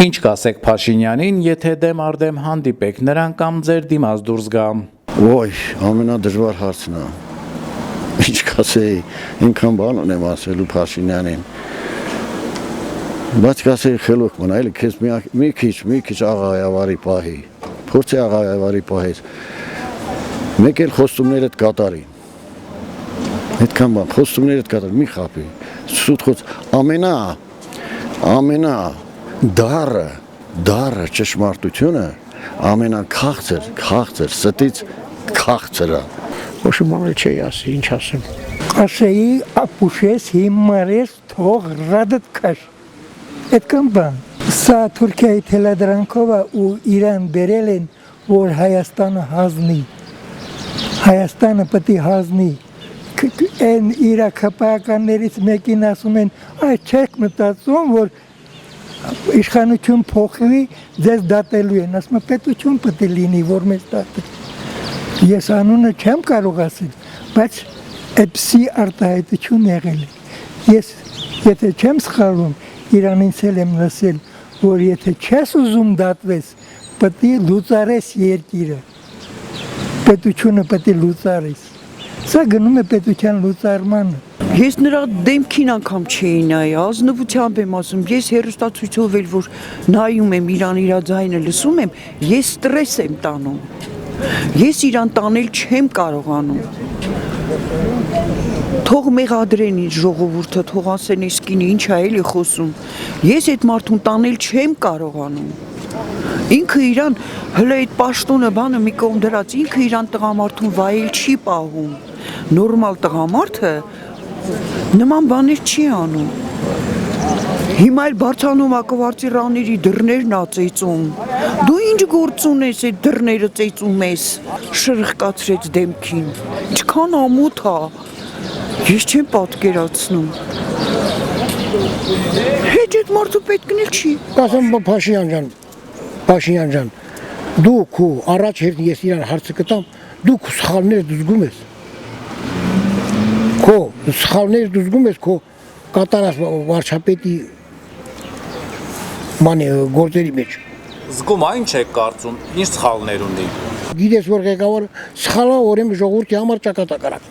Ինչ կասեք Փաշինյանին, եթե դեմ արդեմ հանդիպեք նրան կամ ձեր դիմաց դուրս գա։ Ոյ, ամենադժվար հարցն է։ Ինչ կասեի, ինքան բան ունեմ ասելու Փաշինյանին։ Բայց կասեի խելոք մնա, էլի քեզ մի քիչ աղաղավարի պահի։ Փորձի աղաղավարի պահես։ Մեկ էլ խոստումներդ կատարի։ Այդքան բան, խոստումներդ կատարի, մի խափի։ Սուտ խոս ամենա դառը ճշմարտությունը ամենաքաղցր, ստից քաղցրը։ Ոչ մի բան չի ասի, ինչ ասեմ։ Ասեի ապուշես հիմարես թող ռադդ քաշ։ Այդքան բան։ Սա Թուրքիայի թելադրանքով ու Իրան բերել են, որ Հայաստանը հանձնի։ Հայաստանը պետք է հանձնի։ Այն իրաքապահականներից մեկին ասում են, այդ չեք մտածում, որ իշխանություն փոխվի, ձեզ դատելու են, ասում եմ պետություն պետք է լինի, որ մեզ դատի։ Ես անունը չեմ կարող ասել, բայց այդպիսի արտահայտություն եղել է։ Ես եթե չեմ սխալվում, Իրանից եմ լսել, որ եթե չես ուզում դատվես, պետք է լուծարես երկիրը։ Պետությունը պետք է լուծարես։ Սա գնում է պետության լուծարմանը։ Ես նրա դեմքին անգամ չէի նայ, ազնվությամբ եմ ասում, ես հեռուստացույցով էլ որ նայում եմ իր ձայնը լսում եմ, ես ստրես եմ տանում։ Ես իրան տանել չեմ կարողանում։ Թող մեղադրեն իր ժողովուրդը, թող ասեն այս կինը ինչ է էլի խոսում։ Ես այդ մարդուն տանել չեմ կարողանում։ Ինքը իրան հələ այդ պաշտոնը բանը մի կողմ դրած, ինքը իրան տղամարդուն վայել չի պահում։ Նորմալ տղամարդը նման բաներ չի անում։ Հիմա էլ բարձանում ակվարծի ռաների դռներն ա ծեծում։ Դու ինչ գործ ունես այդ դռները ծեծում ես, շրխկացրեց դեմքին։ Ինչքան ամոթ է։ Ես չեմ պատկերացնում։ Հետ այդ մարդու պետք չի։ Ասեմ Փաշինյան ջան, դու քո առաջ ես իրան հարցը կտամ, դու քո սխալները դժգում ես։ Քո սխալները դժգում ես քո կատարած վարչապետի գործերի մեջ։ Զգում այն չեք կարծում, ինչ սխալներ ունի։ Գիտես որ ղեկավարը սխալա օրեմ ժողովրդի համար ճակատագրակ։